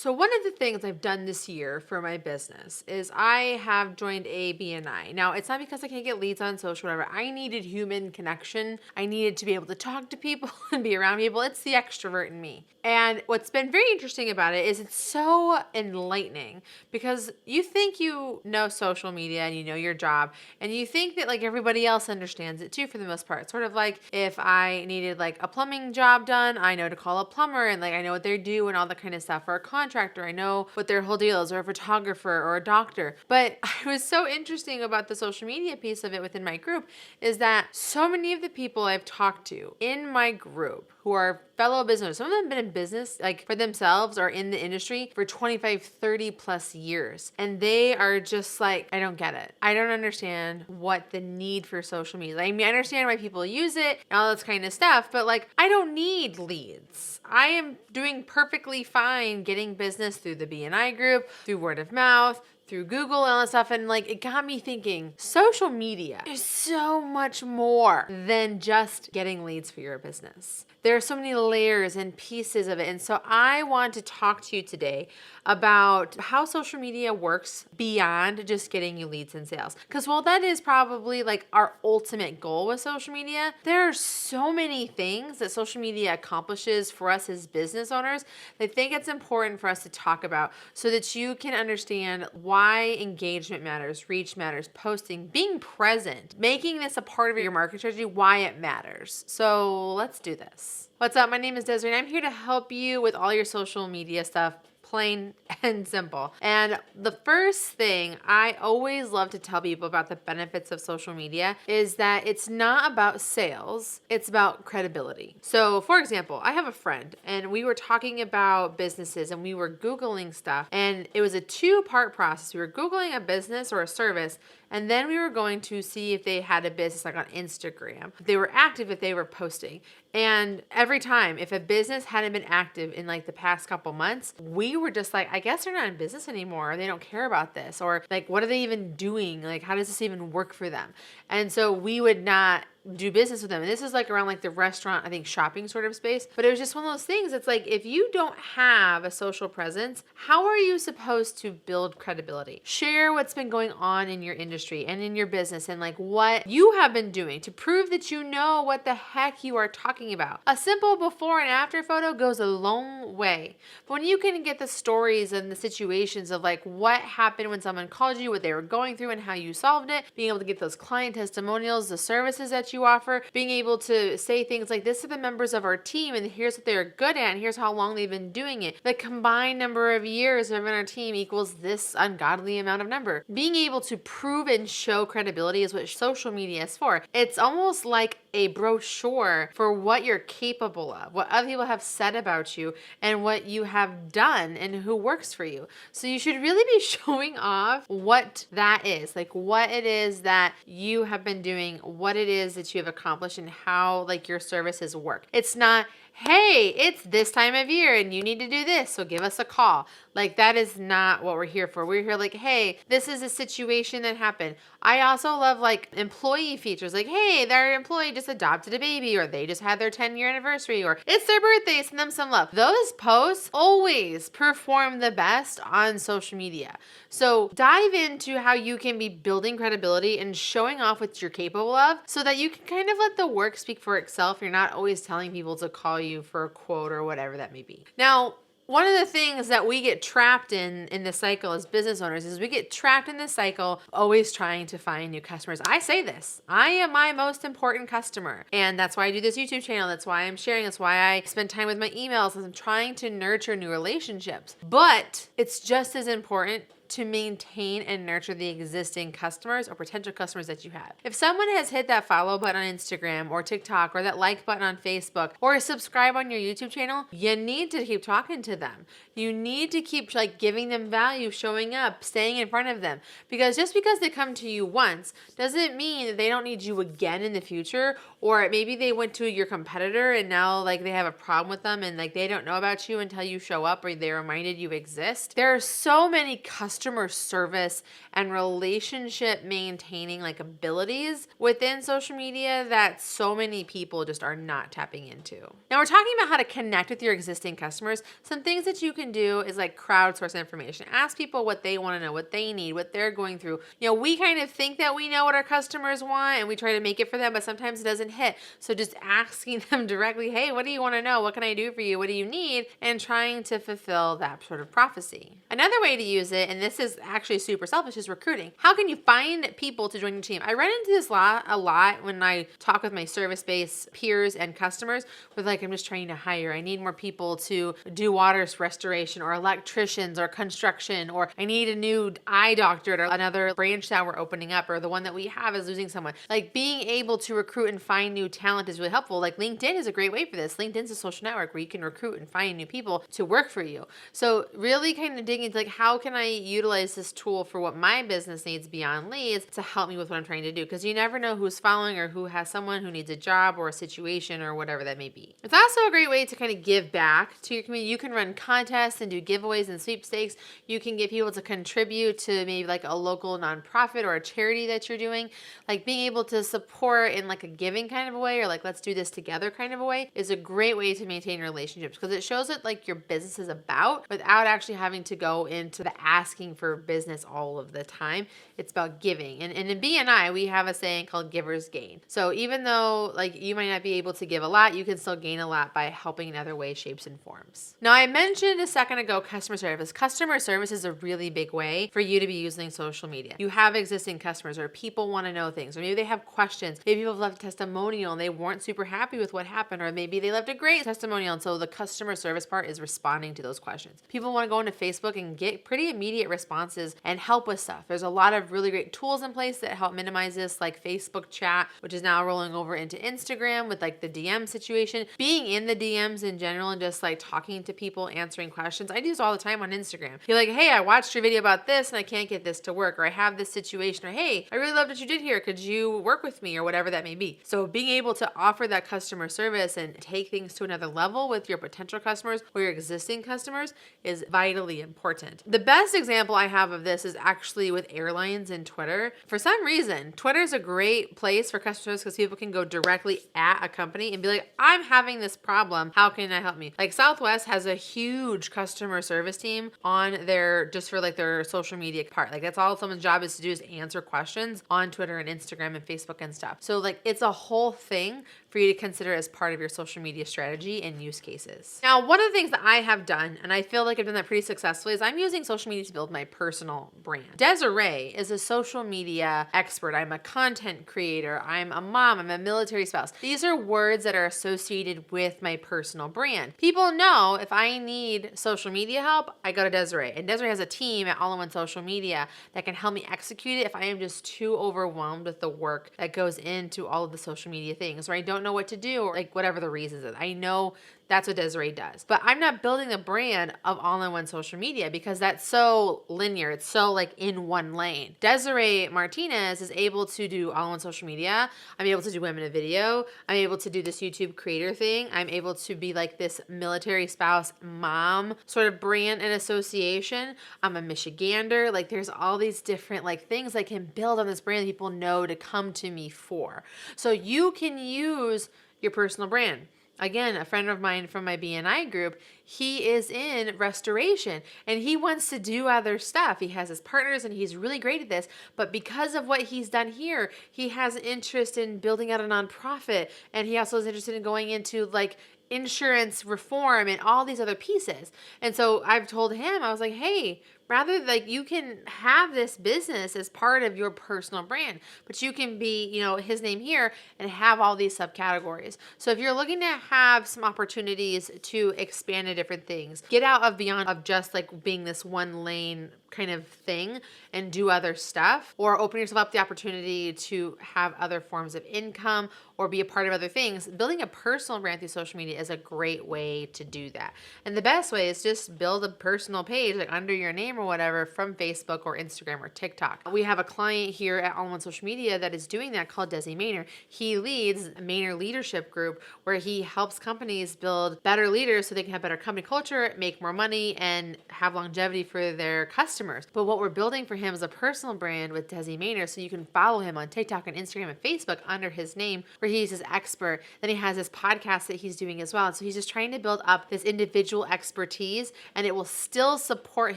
So one of the things I've done this year for my business is I have joined a BNI. Now, it's not because I can't get leads on social, whatever. I needed human connection. I needed to be able to talk to people and be around people. It's the extrovert in me. And what's been very interesting about it is it's so enlightening because you think you know social media and you know your job and you think that like everybody else understands it too for the most part. Sort of like if I needed like a plumbing job done, I know to call a plumber and like I know what they do and all that kind of stuff. Or a contractor, I know what their whole deal is, or a photographer or a doctor. But it was so interesting about the social media piece of it within my group is that so many of the people I've talked to in my group who are fellow businesses, some of them have been in business like for themselves or in the industry for 25, 30 plus years. And they are just like, I don't get it. I don't understand what the need for social media is. I mean, I understand why people use it and all this kind of stuff, but like, I don't need leads. I am doing perfectly fine getting business through the BNI group, through word of mouth, through Google and all that stuff. And like, it got me thinking, social media is so much more than just getting leads for your business. There are so many layers and pieces of it. And so I want to talk to you today about how social media works beyond just getting you leads and sales. Because while that is probably like our ultimate goal with social media, there are so many things that social media accomplishes for us as business owners that I think it's important for us to talk about so that you can understand why engagement matters, reach matters, posting, being present, making this a part of your marketing strategy, why it matters. So let's do this. What's up? My name is Desiree and I'm here to help you with all your social media stuff. Plain and simple. And the first thing I always love to tell people about the benefits of social media is that it's not about sales, it's about credibility. So for example, I have a friend and we were talking about businesses and we were Googling stuff and it was a two-part process. We were Googling a business or a service and then we were going to see if they had a business like on Instagram, if they were active, if they were posting. And every time, if a business hadn't been active in like the past couple months, we were just like, I guess they're not in business anymore. Or they don't care about this. Or like, what are they even doing? Like, how does this even work for them? And so we would not do business with them. And this is like around like the restaurant, I think shopping sort of space. But it was just one of those things. It's like, if you don't have a social presence, how are you supposed to build credibility? Share what's been going on in your industry and in your business and like what you have been doing to prove that you know what the heck you are talking about. A simple before and after photo goes a long way. But when you can get the stories and the situations of like what happened when someone called you, what they were going through and how you solved it, being able to get those client testimonials, the services that you offer, being able to say things like, this are the members of our team and here's what they're good at and here's how long they've been doing it. The combined number of years of our team equals this ungodly amount of number. Being able to prove and show credibility is what social media is for. It's almost like a brochure for what you're capable of, what other people have said about you and what you have done and who works for you. So you should really be showing off what that is, like what it is that you have been doing, what it is that you have accomplished and how like your services work. It's not, hey, it's this time of year and you need to do this, so give us a call. Like that is not what we're here for. We're here like, hey, this is a situation that happened. I also love like employee features like, hey, their employee just adopted a baby or they just had their 10-year anniversary or it's their birthday, send them some love. Those posts always perform the best on social media. So dive into how you can be building credibility and showing off what you're capable of so that you can kind of let the work speak for itself. You're not always telling people to call you for a quote or whatever that may be. Now, one of the things that we get trapped in the cycle as business owners is we get trapped in this cycle always trying to find new customers. I say this, I am my most important customer. And that's why I do this YouTube channel. That's why I'm sharing. That's why I spend time with my emails. I'm trying to nurture new relationships. But it's just as important to maintain and nurture the existing customers or potential customers that you have. If someone has hit that follow button on Instagram or TikTok or that like button on Facebook or subscribe on your YouTube channel, you need to keep talking to them. You need to keep like giving them value, showing up, staying in front of them. Because just because they come to you once doesn't mean that they don't need you again in the future, or maybe they went to your competitor and now like they have a problem with them and like they don't know about you until you show up or they reminded you exist. There are so many customers customer service and relationship maintaining like abilities within social media that so many people just are not tapping into. Now we're talking about how to connect with your existing customers. Some things that you can do is like crowdsource information. Ask people what they want to know, what they need, what they're going through. We kind of think that we know what our customers want and we try to make it for them, but sometimes it doesn't hit. So just asking them directly, hey, what do you want to know? What can I do for you? What do you need? And trying to fulfill that sort of prophecy. Another way to use it, and this is actually super selfish, is recruiting. How can you find people to join your team? I run into this a lot when I talk with my service-based peers and customers with like, I'm just trying to hire. I need more people to do water restoration or electricians or construction, or I need a new eye doctor at another branch that we're opening up, or the one that we have is losing someone. Like being able to recruit and find new talent is really helpful. Like LinkedIn is a great way for this. LinkedIn's a social network where you can recruit and find new people to work for you. So really kind of digging into like, how can I utilize this tool for what my business needs beyond leads to help me with what I'm trying to do? Because you never know who's following or who has someone who needs a job or a situation or whatever that may be. It's also a great way to kind of give back to your community. You can run contests and do giveaways and sweepstakes. You can get people to contribute to maybe like a local nonprofit or a charity that you're doing. Like being able to support in like a giving kind of a way, or like let's do this together kind of a way, is a great way to maintain relationships, because it shows what like your business is about without actually having to go into the asking for business all of the time. It's about giving. And in BNI, we have a saying called givers gain. So even though like you might not be able to give a lot, you can still gain a lot by helping in other ways, shapes, and forms. Now I mentioned a second ago customer service. Customer service is a really big way for you to be using social media. You have existing customers, or people want to know things, or maybe they have questions. Maybe people have left a testimonial and they weren't super happy with what happened, or maybe they left a great testimonial, and so the customer service part is responding to those questions. People want to go into Facebook and get pretty immediate responses and help with stuff. There's a lot of really great tools in place that help minimize this, like Facebook chat, which is now rolling over into Instagram with like the DM situation. Being in the DMs in general and just like talking to people, answering questions. I do this all the time on Instagram. You're like, hey, I watched your video about this and I can't get this to work, or I have this situation, or hey, I really loved what you did here. Could you work with me, or whatever that may be. So being able to offer that customer service and take things to another level with your potential customers or your existing customers is vitally important. The best example I have of this is actually with airlines and Twitter. For some reason, Twitter is a great place for customers because people can go directly at a company and be like, I'm having this problem. How can I help me? Like Southwest has a huge customer service team on their, just for like their social media part. Like that's all someone's job is to do, is answer questions on Twitter and Instagram and Facebook and stuff. So like it's a whole thing for you to consider as part of your social media strategy and use cases. Now, one of the things that I have done, and I feel like I've done that pretty successfully, is I'm using social media to build my personal brand. Desiree is a social media expert. I'm a content creator. I'm a mom. I'm a military spouse. These are words that are associated with my personal brand. People know if I need social media help, I go to Desiree. And Desiree has a team at All in One Social Media that can help me execute it if I am just too overwhelmed with the work that goes into all of the social media things, or I don't know what to do, or like whatever the reasons is. I know that's what Desiree does. But I'm not building a brand of all-in-one social media because that's so linear. It's so like in one lane. Desiree Martinez is able to do all-in-one social media. I'm able to do women in video. I'm able to do this YouTube creator thing. I'm able to be like this military spouse mom sort of brand and association. I'm a Michigander. Like there's all these different like things I can build on this brand that people know to come to me for. So you can use your personal brand. Again, a friend of mine from my BNI group, he is in restoration and he wants to do other stuff. He has his partners and he's really great at this. But because of what he's done here, he has an interest in building out a nonprofit. And he also is interested in going into like insurance reform and all these other pieces. And so I've told him, I was like, hey, rather like you can have this business as part of your personal brand, but you can be, you know, his name here and have all these subcategories. So if you're looking to have some opportunities to expand to different things, get out of beyond of just like being this one lane kind of thing and do other stuff, or open yourself up the opportunity to have other forms of income or be a part of other things, building a personal brand through social media is a great way to do that. And the best way is just build a personal page like under your name or whatever from Facebook or Instagram or TikTok. We have a client here at All in One Social Media that is doing that called Desiree Maynor. He leads a Maynor Leadership Group where he helps companies build better leaders so they can have better company culture, make more money, and have longevity for their customers. customers. But what we're building for him is a personal brand with Desi Maynard, so you can follow him on TikTok and Instagram and Facebook under his name, where he's his expert. Then he has this podcast that he's doing as well. And so he's just trying to build up this individual expertise, and it will still support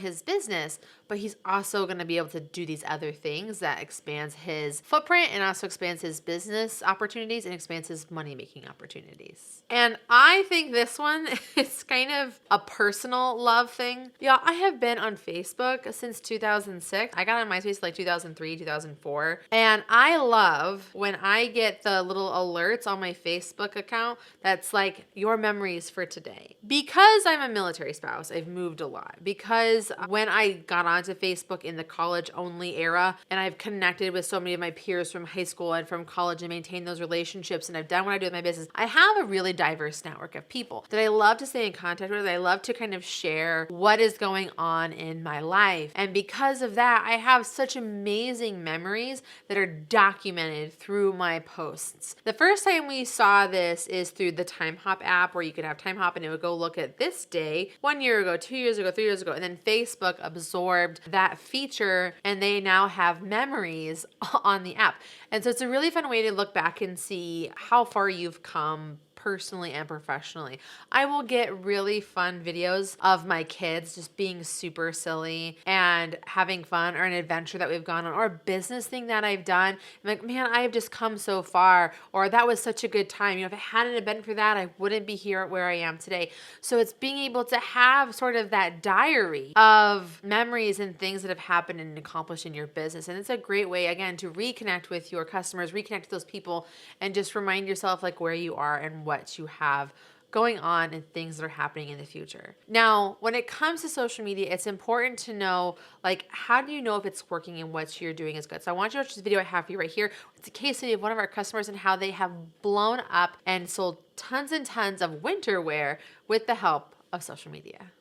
his business, but he's also going to be able to do these other things that expands his footprint and also expands his business opportunities and expands his money-making opportunities. And I think this one is kind of a personal love thing. Yeah, I have been on Facebook since 2006. I got on MySpace like 2003, 2004. And I love when I get the little alerts on my Facebook account that's like your memories for today. Because I'm a military spouse, I've moved a lot. Because when I got onto Facebook in the college only era, and I've connected with so many of my peers from high school and from college and maintained those relationships, and I've done what I do with my business, I have a really diverse network of people that I love to stay in contact with. I love to kind of share what is going on in my life. And because of that, I have such amazing memories that are documented through my posts. The first time we saw this is through the Time Hop app, where you could have Time Hop and it would go look at this day 1 year ago, 2 years ago, 3 years ago. And then Facebook absorbed that feature, and they now have memories on the app. And so it's a really fun way to look back and see how far you've come personally and professionally. I will get really fun videos of my kids just being super silly and having fun, or an adventure that we've gone on, or a business thing that I've done. I'm like, man, I've just come so far, or that was such a good time. You know, if it hadn't been for that, I wouldn't be here where I am today. So it's being able to have sort of that diary of memories and things that have happened and accomplished in your business. And it's a great way, again, to reconnect with your customers, reconnect with those people, and just remind yourself like where you are and what you have going on and things that are happening in the future. Now, when it comes to social media, it's important to know, like, how do you know if it's working and what you're doing is good? So I want you to watch this video I have for you right here. It's a case study of one of our customers and how they have blown up and sold tons and tons of winter wear with the help of social media.